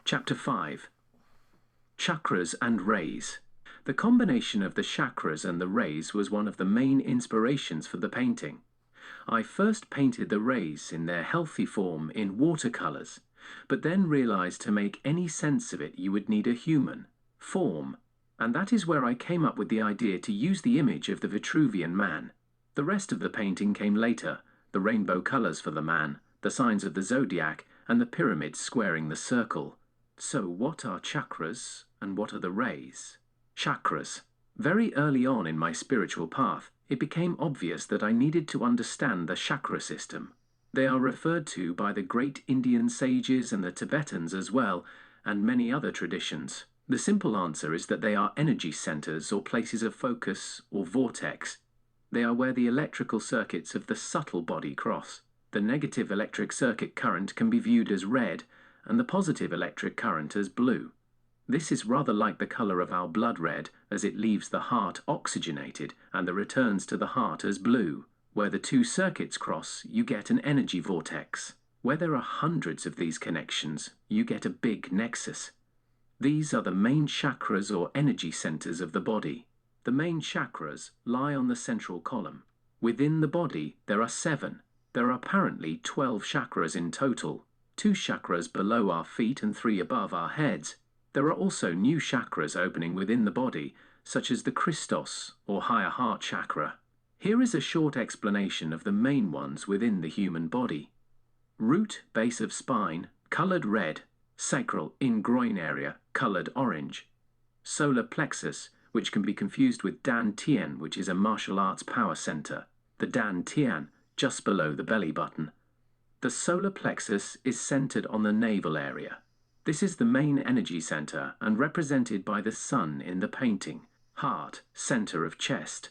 Chapter 5. Chakras and Rays. The combination of the chakras and the rays was one of the main inspirations for the painting. I first painted the rays in their healthy form in watercolors, but then realized to make any sense of it you would need a human form, and that is where I came up with the idea to use the image of the Vitruvian man. The rest of the painting came later, the rainbow colors for the man, the signs of the zodiac, and the pyramids squaring the circle. So what are chakras and what are the rays? Chakras. Very early on in my spiritual path, it became obvious that I needed to understand the chakra system. They are referred to by the great Indian sages and the Tibetans as well, and many other traditions. The simple answer is that they are energy centers or places of focus or vortex. They are where the electrical circuits of the subtle body cross. The negative electric circuit current can be viewed as red, and the positive electric current as blue. This is rather like the color of our blood red, as it leaves the heart oxygenated and then returns to the heart as blue. Where the two circuits cross, you get an energy vortex. Where there are hundreds of these connections, you get a big nexus. These are the main chakras or energy centers of the body. The main chakras lie on the central column. Within the body, there are 7. There are apparently 12 chakras in total, 2 chakras below our feet and 3 above our heads. There are also new chakras opening within the body, such as the Christos or higher heart chakra. Here is a short explanation of the main ones within the human body. Root, base of spine, colored red. Sacral, in groin area, colored orange. Solar plexus, which can be confused with Dan Tian, which is a martial arts power center. The Dan Tian, just below the belly button. The solar plexus is centered on the navel area. This is the main energy center and represented by the sun in the painting. Heart, center of chest.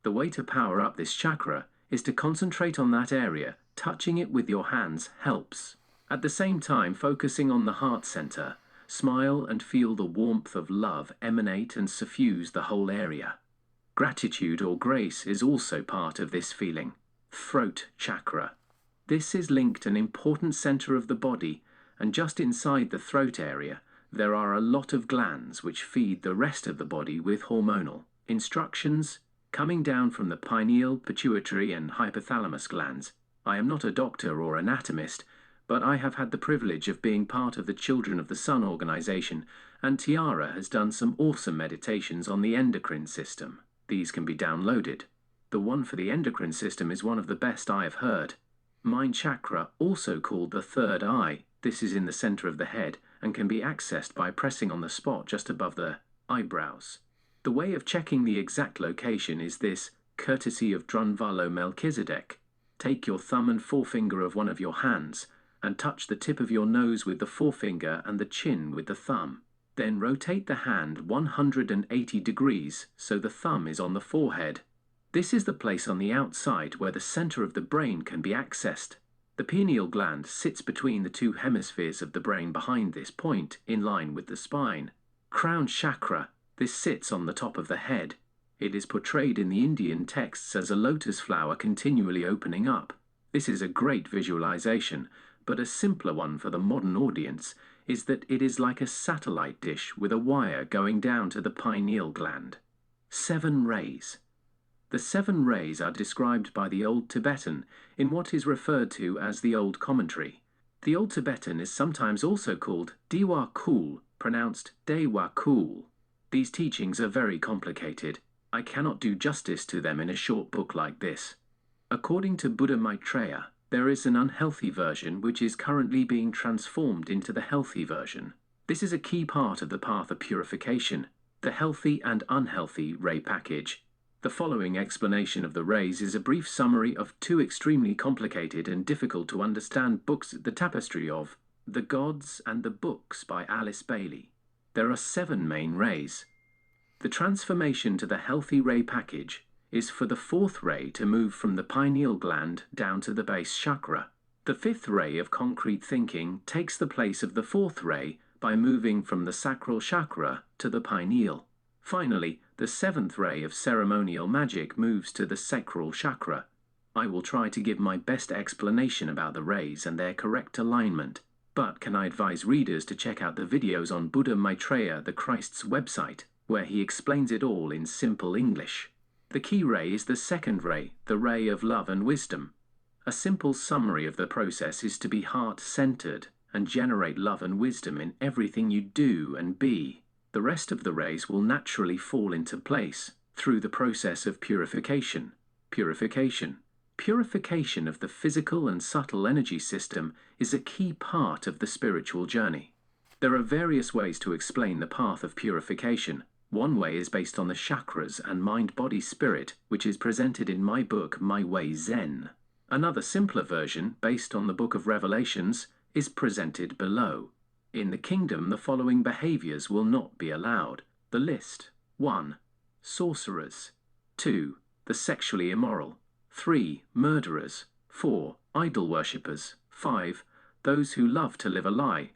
The way to power up this chakra is to concentrate on that area. Touching it with your hands helps. At the same time, focusing on the heart center, smile and feel the warmth of love emanate and suffuse the whole area. Gratitude or grace is also part of this feeling. Throat chakra. This is linked an important center of the body, and just inside the throat area, there are a lot of glands which feed the rest of the body with hormonal instructions coming down from the pineal, pituitary, and hypothalamus glands. I am not a doctor or anatomist, but I have had the privilege of being part of the Children of the Sun organization, and Tiara has done some awesome meditations on the endocrine system. These can be downloaded. The one for the endocrine system is one of the best I have heard. Mind chakra, also called the third eye. This is in the center of the head and can be accessed by pressing on the spot just above the eyebrows. The way of checking the exact location is this, courtesy of Drunvalo Melchizedek. Take your thumb and forefinger of one of your hands and touch the tip of your nose with the forefinger and the chin with the thumb. Then rotate the hand 180 degrees so the thumb is on the forehead. This is the place on the outside where the center of the brain can be accessed. The pineal gland sits between the two hemispheres of the brain behind this point, in line with the spine. Crown chakra. This sits on the top of the head. It is portrayed in the Indian texts as a lotus flower continually opening up. This is a great visualization, but a simpler one for the modern audience is that it is like a satellite dish with a wire going down to the pineal gland. 7 rays. The 7 rays are described by the Old Tibetan in what is referred to as the Old Commentary. The Old Tibetan is sometimes also called Diwa Kul, pronounced Dewa Kul. These teachings are very complicated. I cannot do justice to them in a short book like this. According to Buddha Maitreya, there is an unhealthy version which is currently being transformed into the healthy version. This is a key part of the path of purification, the healthy and unhealthy ray package. The following explanation of the rays is a brief summary of 2 extremely complicated and difficult to understand books, The Tapestry of The Gods and the Books by Alice Bailey. There are 7 main rays. The transformation to the healthy ray package is for the 4th ray to move from the pineal gland down to the base chakra. The 5th ray of concrete thinking takes the place of the 4th ray by moving from the sacral chakra to the pineal. Finally, the 7th ray of ceremonial magic moves to the sacral chakra. I will try to give my best explanation about the rays and their correct alignment. But can I advise readers to check out the videos on Buddha Maitreya, the Christ's website, where he explains it all in simple English. The key ray is the second ray, the ray of love and wisdom. A simple summary of the process is to be heart-centered and generate love and wisdom in everything you do and be. The rest of the rays will naturally fall into place through the process of purification. Purification of the physical and subtle energy system is a key part of the spiritual journey. There are various ways to explain the path of purification. One way is based on the chakras and mind-body-spirit, which is presented in my book, My Way Zen. Another simpler version, based on the Book of Revelations, is presented below. In the kingdom, the following behaviors will not be allowed. The list: 1. Sorcerers. 2. The sexually immoral. 3. Murderers. 4. Idol worshippers. 5. Those who love to live a lie.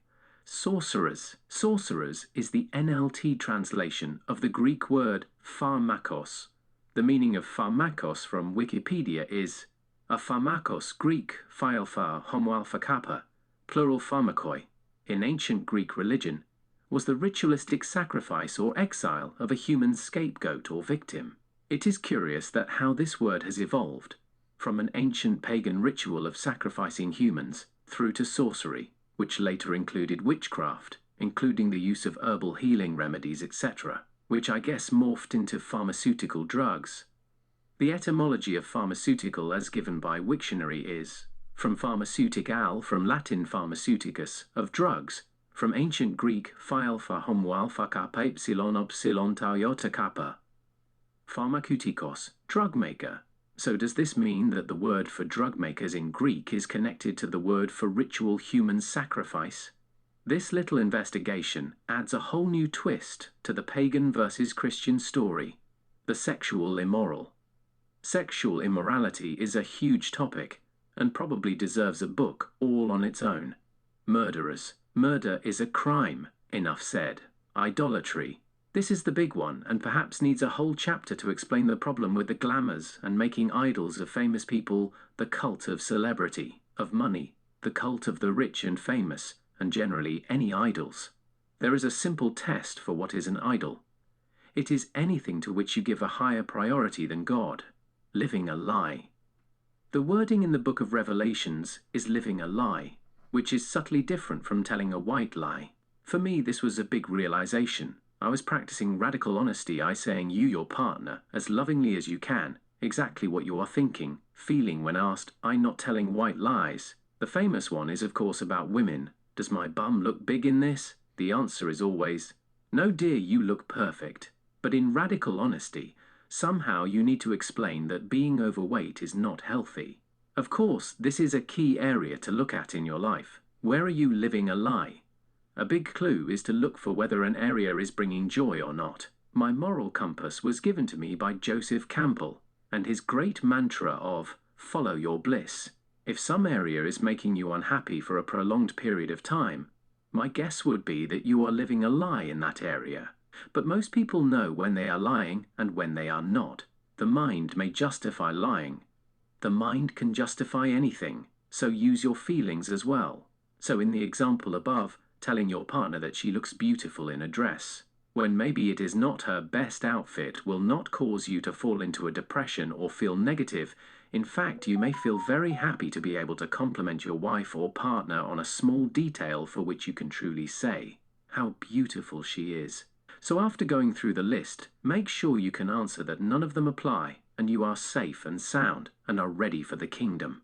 Sorcerers. Sorcerers is the NLT translation of the Greek word pharmakos. The meaning of pharmakos from Wikipedia is a pharmakos, Greek phi homo alpha kappa, plural pharmakoi, in ancient Greek religion, was the ritualistic sacrifice or exile of a human scapegoat or victim. It is curious that how this word has evolved from an ancient pagan ritual of sacrificing humans through to sorcery, which later included witchcraft, including the use of herbal healing remedies, etc., which I guess morphed into pharmaceutical drugs. The etymology of pharmaceutical as given by Wiktionary is from pharmaceutical, from Latin pharmaceuticus, of drugs, from ancient Greek phi alpha homo alpha kappa epsilon tau iota kappa. Pharmakoutikos, drug maker. So does this mean that the word for drug makers in Greek is connected to the word for ritual human sacrifice? This little investigation adds a whole new twist to the pagan versus Christian story, the sexual immoral. Sexual immorality is a huge topic and probably deserves a book all on its own. Murderers. Murder is a crime, enough said. Idolatry. This is the big one and perhaps needs a whole chapter to explain the problem with the glamours and making idols of famous people, the cult of celebrity, of money, the cult of the rich and famous, and generally any idols. There is a simple test for what is an idol. It is anything to which you give a higher priority than God. Living a lie. The wording in the Book of Revelations is living a lie, which is subtly different from telling a white lie. For me, this was a big realization. I was practicing radical honesty, saying you, your partner, as lovingly as you can, exactly what you are thinking, feeling when asked, I'm not telling white lies. The famous one is of course about women. Does my bum look big in this? The answer is always, no dear, you look perfect. But in radical honesty, somehow you need to explain that being overweight is not healthy. Of course, this is a key area to look at in your life. Where are you living a lie? A big clue is to look for whether an area is bringing joy or not. My moral compass was given to me by Joseph Campbell and his great mantra of follow your bliss. If some area is making you unhappy for a prolonged period of time, my guess would be that you are living a lie in that area. But most people know when they are lying and when they are not. The mind may justify lying. The mind can justify anything, so use your feelings as well. So in the example above, telling your partner that she looks beautiful in a dress, when maybe it is not her best outfit, will not cause you to fall into a depression or feel negative. In fact, you may feel very happy to be able to compliment your wife or partner on a small detail for which you can truly say, how beautiful she is. So after going through the list, make sure you can answer that none of them apply and you are safe and sound and are ready for the kingdom.